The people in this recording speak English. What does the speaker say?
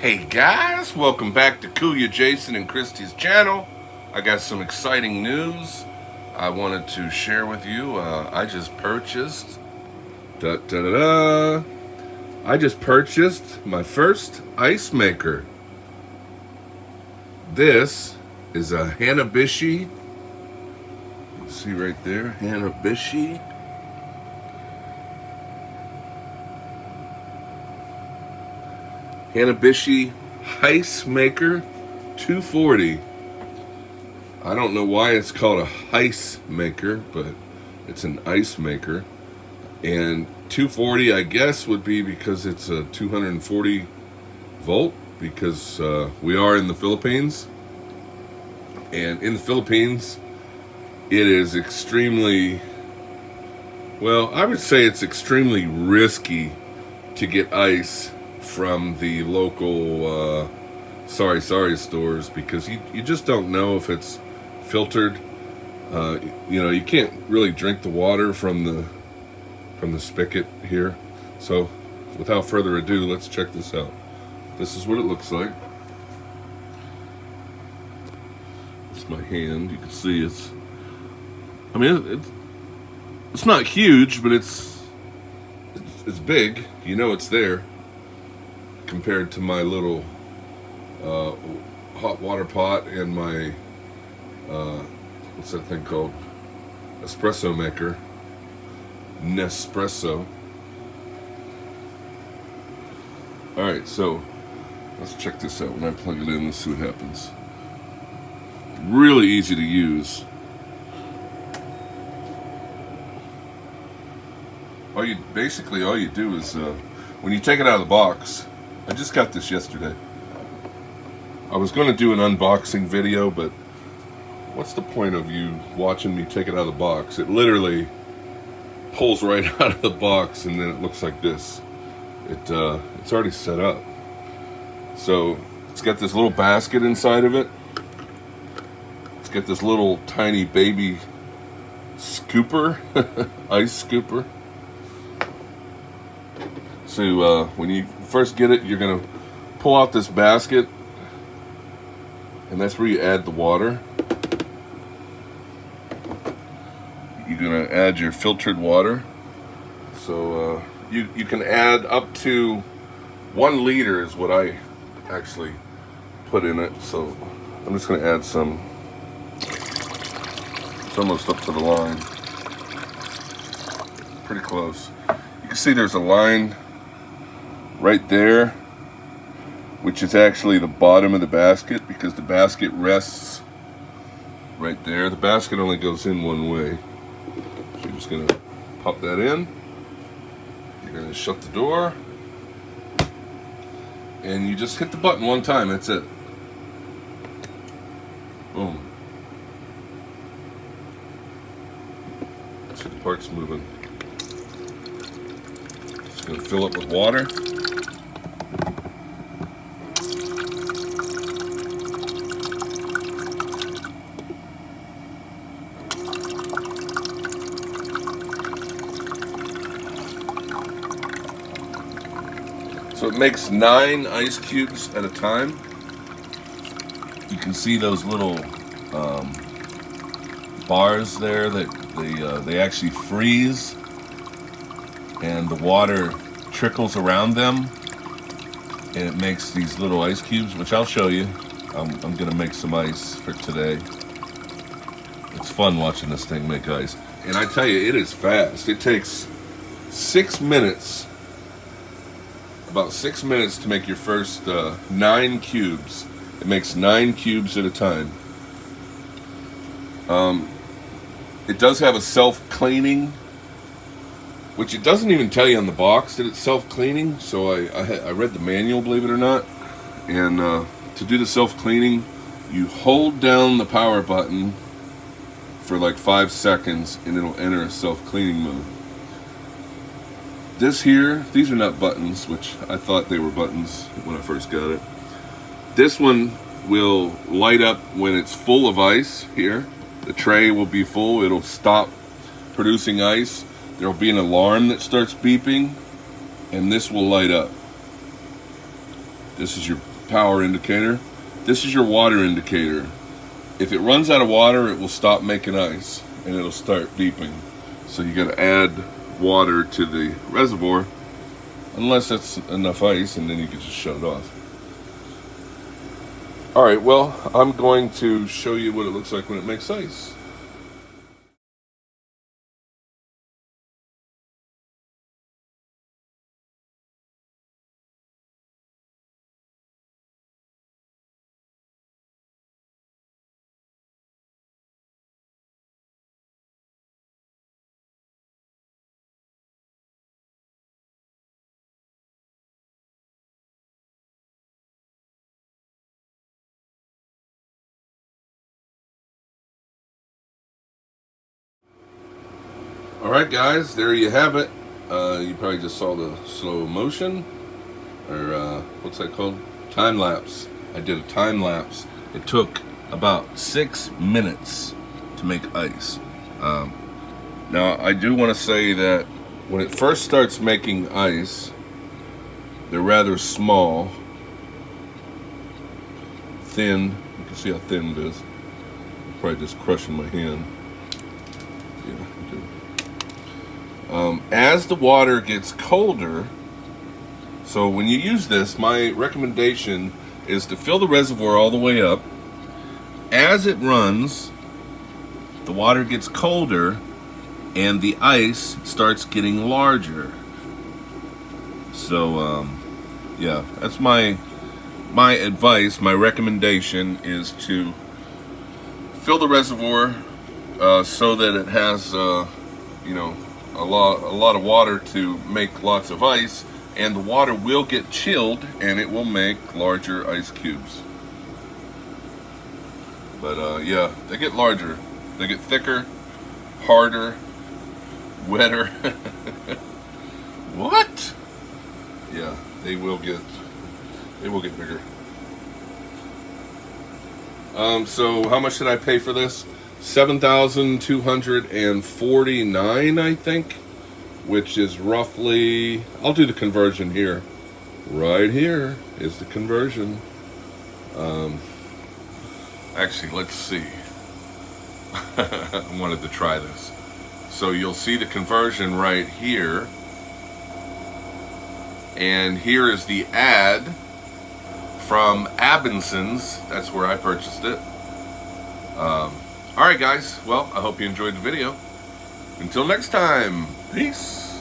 Hey guys, welcome back to Kuya Jason and Christy's channel. I got some exciting news I wanted to share with you. I just purchased my first ice maker. This is a Hanabishi. You can see right there, Hanabishi Icemaker 240. I don't know why it's called a ice maker, but it's an ice maker. And 240, I guess, would be because it's a 240 volt, because we are in the Philippines. And in the Philippines, it is extremely, well, I would say it's extremely risky to get ice from the local sorry stores, because you just don't know if it's filtered. You can't really drink the water from the spigot here. So without further ado, let's check this out. This is what it looks like. It's my hand. You can see it's not huge, but it's big. You know it's there compared to my little hot water pot and my what's that thing called? Espresso maker. Nespresso. Alright, so let's check this out. When I plug it in, let's see what happens. Really easy to use. All you do is when you take it out of the box. I just got this yesterday. I was going to do an unboxing video, but what's the point of you watching me take it out of the box? It literally pulls right out of the box, and then it looks like this. It's already set up. So it's got this little basket inside of it. It's got this little tiny baby scooper, ice scooper. So when you first get it, you're going to pull out this basket, and that's where you add the water. You're going to add your filtered water. So you can add up to 1 liter is what I actually put in it. So I'm just going to add some. It's almost up to the line. Pretty close. You can see there's a line right there, which is actually the bottom of the basket, because the basket rests right there. The basket only goes in one way. So you're just going to pop that in. You're going to shut the door. And you just hit the button one time. That's it. Boom. See the parts moving. Just going to fill it with water. So it makes 9 ice cubes at a time. You can see those little bars there that they actually freeze, and the water trickles around them, and it makes these little ice cubes, which I'll show you. I'm gonna make some ice for today. It's fun watching this thing make ice, and I tell you, it is fast. It takes 6 minutes. About 6 minutes to make your first 9 cubes. It makes 9 cubes at a time. It does have a self-cleaning, which it doesn't even tell you on the box that it's self-cleaning. So I read the manual, believe it or not. And to do the self-cleaning, you hold down the power button for like 5 seconds, and it'll enter a self-cleaning mode. This here, these are not buttons, which I thought they were buttons when I first got it. This one will light up when it's full of ice here. The tray will be full. It'll stop producing ice. There will be an alarm that starts beeping, and this will light up. This is your power indicator. This is your water indicator. If it runs out of water, it will stop making ice and it'll start beeping. So you got to add water to the reservoir, unless that's enough ice, and then you can just shut it off. All right, well, I'm going to show you what it looks like when it makes ice. All right, guys, there you have it. You probably just saw the slow motion, or what's that called? Time lapse. I did a time lapse. It took about 6 minutes to make ice. Now, I do want to say that when it first starts making ice, they're rather small, thin. You can see how thin it is. I'm probably just crushing my hand. Yeah, I do. As the water gets colder, so when you use this, my recommendation is to fill the reservoir all the way up. As it runs, the water gets colder and the ice starts getting larger. So, yeah, that's my advice. My recommendation is to fill the reservoir so that it has, you know, a lot of water to make lots of ice, and the water will get chilled and it will make larger ice cubes. But yeah, they get larger, they get thicker, harder, wetter. What? Yeah, they will get bigger. So how much did I pay for this? $7,249, I think, which is roughly, I'll do the conversion here. Right here is the conversion. Actually, let's see. I wanted to try this. So you'll see the conversion right here. And here is the ad from Abinson's. That's where I purchased it. Alright guys, well, I hope you enjoyed the video. Until next time, peace.